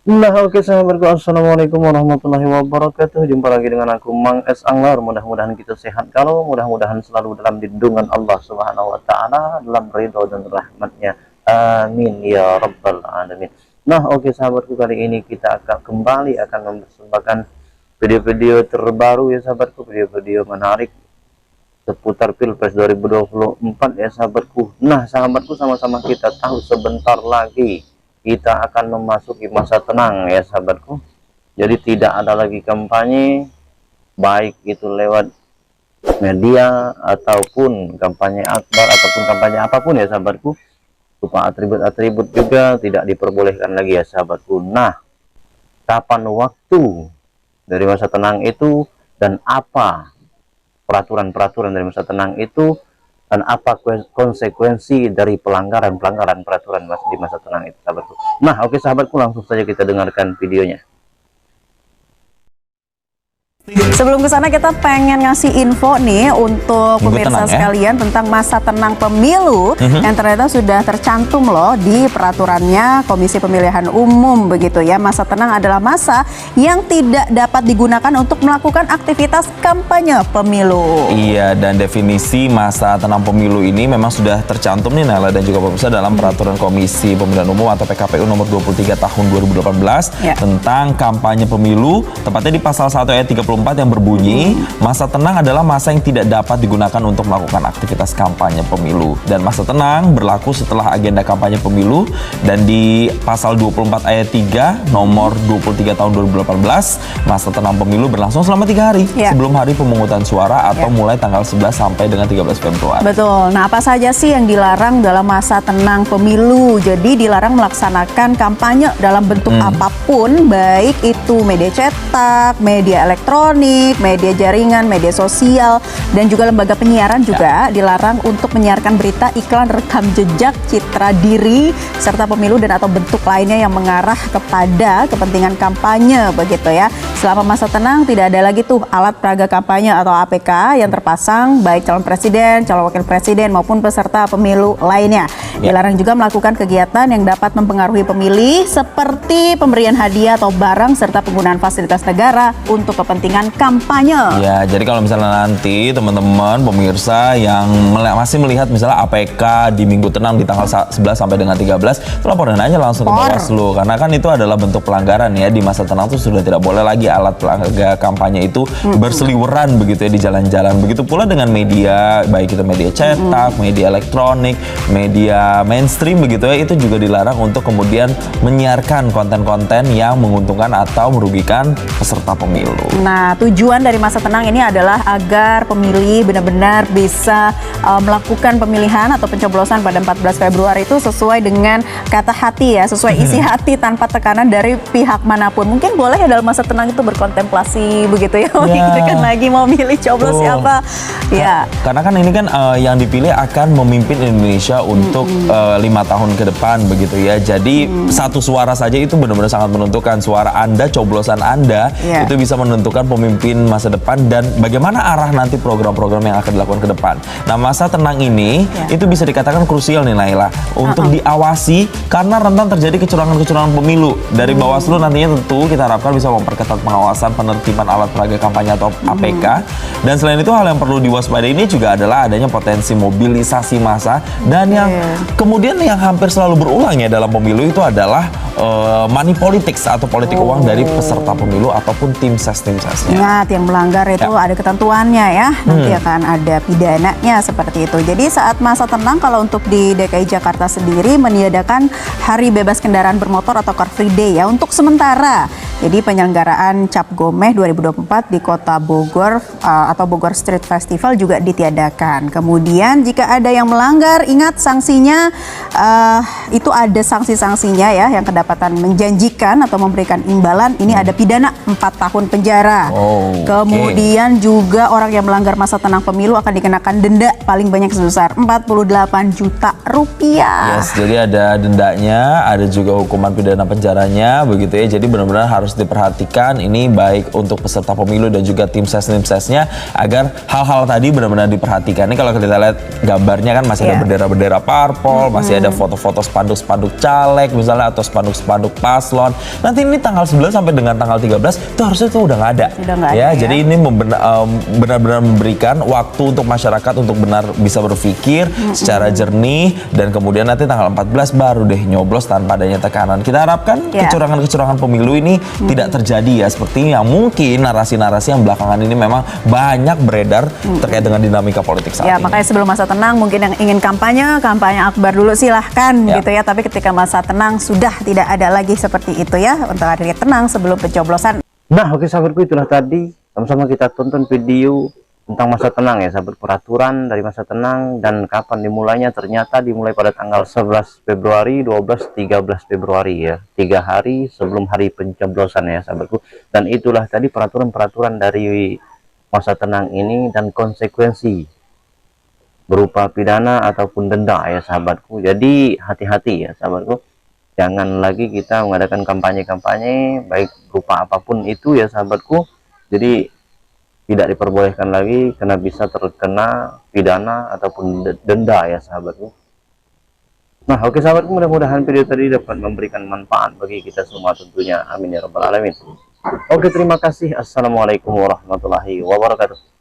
Nah, oke sahabatku, assalamualaikum warahmatullahi wabarakatuh. Jumpa lagi dengan aku Mang Es Anglar. Mudah-mudahan kita sehat, kalau mudah-mudahan selalu dalam lindungan Allah Subhanahu wa taala, dalam ridho dan rahmatnya. Amin ya rabbal alamin. Nah, oke sahabatku, kali ini kita akan kembali mempersembahkan video-video terbaru ya sahabatku, video-video menarik seputar Pilpres 2024 ya sahabatku. Nah, sahabatku, sama-sama kita tahu sebentar lagi kita akan memasuki masa tenang ya sahabatku. Jadi tidak ada lagi kampanye, baik itu lewat media ataupun kampanye akbar ataupun kampanye apapun ya sahabatku. Lupa atribut-atribut juga tidak diperbolehkan lagi ya sahabatku. Nah, kapan waktu dari masa tenang itu dan apa peraturan-peraturan dari masa tenang itu, dan apa konsekuensi dari pelanggaran peraturan di masa tenang itu sahabatku. Nah, oke sahabatku, langsung saja kita dengarkan videonya. Sebelum ke sana kita pengen ngasih info nih untuk pemirsa sekalian tentang masa tenang pemilu yang ternyata sudah tercantum loh di peraturannya Komisi Pemilihan Umum begitu ya. Masa tenang adalah masa yang tidak dapat digunakan untuk melakukan aktivitas kampanye pemilu. Iya, dan definisi masa tenang pemilu ini memang sudah tercantum nih Nela dan juga pemirsa dalam peraturan Komisi Pemilihan Umum atau PKPU nomor 23 tahun 2018 tentang kampanye pemilu, tepatnya di pasal 1 ayat 34 yang berbunyi masa tenang adalah masa yang tidak dapat digunakan untuk melakukan aktivitas kampanye pemilu, dan masa tenang berlaku setelah agenda kampanye pemilu. Dan di pasal 24 ayat 3 nomor 23 tahun 2018 masa tenang pemilu berlangsung selama 3 hari sebelum hari pemungutan suara atau mulai tanggal 11 sampai dengan 13 Februari. Betul. Nah, apa saja sih yang dilarang dalam masa tenang pemilu? Jadi dilarang melaksanakan kampanye dalam bentuk apapun, baik itu media cetak, media elektronik, media jaringan, media sosial, dan juga lembaga penyiaran juga dilarang untuk menyiarkan berita, iklan, rekam jejak, citra diri, serta pemilu dan atau bentuk lainnya yang mengarah kepada kepentingan kampanye begitu ya. Selama masa tenang tidak ada lagi tuh alat peraga kampanye atau APK yang terpasang baik calon presiden, calon wakil presiden maupun peserta pemilu lainnya. Dilarang juga melakukan kegiatan yang dapat mempengaruhi pemilih seperti pemberian hadiah atau barang serta penggunaan fasilitas negara untuk kepentingan kampanye. Ya, jadi kalau misalnya nanti teman-teman pemirsa yang masih melihat misalnya APK di Minggu Tenang di tanggal 11 sampai dengan 13, itu laporan aja langsung ke Bawaslu, karena kan itu adalah bentuk pelanggaran ya. Di masa tenang itu sudah tidak boleh lagi alat peraga kampanye itu berseliweran begitu ya di jalan-jalan. Begitu pula dengan media, baik itu media cetak, media elektronik, media mainstream begitu ya, itu juga dilarang untuk kemudian menyiarkan konten-konten yang menguntungkan atau merugikan peserta pemilu. Nah, tujuan dari masa tenang ini adalah agar pemilih benar-benar bisa melakukan pemilihan atau pencoblosan pada 14 Februari itu sesuai dengan kata hati ya, sesuai isi hati tanpa tekanan dari pihak manapun. Mungkin boleh ya dalam masa tenang itu berkontemplasi begitu ya, memikirkan lagi mau milih coblos siapa. Ya. Karena kan ini kan yang dipilih akan memimpin Indonesia untuk 5 tahun ke depan begitu ya. Jadi satu suara saja itu benar-benar sangat menentukan. Suara Anda, coblosan Anda itu bisa menentukan pemimpin masa depan dan bagaimana arah nanti program-program yang akan dilakukan ke depan. Nah, masa tenang ini itu bisa dikatakan krusial nih Naila untuk diawasi karena rentan terjadi kecurangan-kecurangan pemilu. Dari Bawaslu nantinya tentu kita harapkan bisa memperketat pengawasan penertiban alat peraga kampanye atau APK. Dan selain itu hal yang perlu diwaspadai ini juga adalah adanya potensi mobilisasi massa, dan yang kemudian yang hampir selalu berulang ya dalam pemilu itu adalah money politics atau politik uang dari peserta pemilu ataupun tim sesnya. Ingat, yang melanggar itu ada ketentuannya ya, nanti akan ada pidananya seperti itu. Jadi saat masa tenang, kalau untuk di DKI Jakarta sendiri meniadakan hari bebas kendaraan bermotor atau Car Free Day ya untuk sementara. Jadi penyelenggaraan Cap Gomeh 2024 di Kota Bogor atau Bogor Street Festival juga ditiadakan. Kemudian jika ada yang melanggar, ingat sanksinya itu ada sanksi-sanksinya ya, yang kedapatan menjanjikan atau memberikan imbalan ini ada pidana 4 tahun penjara. Kemudian juga orang yang melanggar masa tenang pemilu akan dikenakan denda paling banyak sebesar 48 juta rupiah. Yes, jadi ada dendanya, ada juga hukuman pidana penjaranya begitu ya. Jadi benar-benar harus diperhatikan ini baik untuk peserta pemilu dan juga tim sesnya agar hal-hal tadi benar-benar diperhatikan. Ini kalau kita lihat gambarnya kan masih ada bendera-bendera parpol, masih ada foto-foto spanduk-spanduk caleg misalnya atau spanduk spanduk paslon. Nanti ini tanggal 9 sampai dengan tanggal 13 itu harusnya tuh udah nggak ada. Udah nggak Ya, ada, ya. jadi ini benar-benar memberikan waktu untuk masyarakat untuk benar bisa berpikir secara jernih, dan kemudian nanti tanggal 14 baru deh nyoblos tanpa adanya tekanan. Kita harapkan Ya. kecurangan-kecurangan pemilu ini tidak terjadi ya, seperti yang mungkin narasi-narasi yang belakangan ini memang banyak beredar terkait dengan dinamika politik saat Ya, ini. makanya sebelum masa tenang mungkin yang ingin kampanye akbar dulu silahkan Ya. gitu ya. Tapi ketika masa tenang sudah tidak ada lagi seperti itu ya, untuk hari tenang sebelum pencoblosan. Nah, oke sahabatku, itulah tadi sama-sama kita tonton video tentang masa tenang ya sahabat, peraturan dari masa tenang dan kapan dimulainya. Ternyata dimulai pada tanggal 11 Februari, 12, 13 Februari ya, 3 hari sebelum hari pencoblosan ya sahabatku. Dan itulah tadi peraturan-peraturan dari masa tenang ini dan konsekuensi berupa pidana ataupun denda ya sahabatku. Jadi hati-hati ya sahabatku, jangan lagi kita mengadakan kampanye-kampanye baik berupa apapun itu ya sahabatku. Jadi tidak diperbolehkan lagi karena bisa terkena pidana ataupun denda ya sahabatku. Nah, oke sahabatku, mudah-mudahan video tadi dapat memberikan manfaat bagi kita semua tentunya. Amin ya rabbal alamin. Oke, terima kasih. Assalamualaikum warahmatullahi wabarakatuh.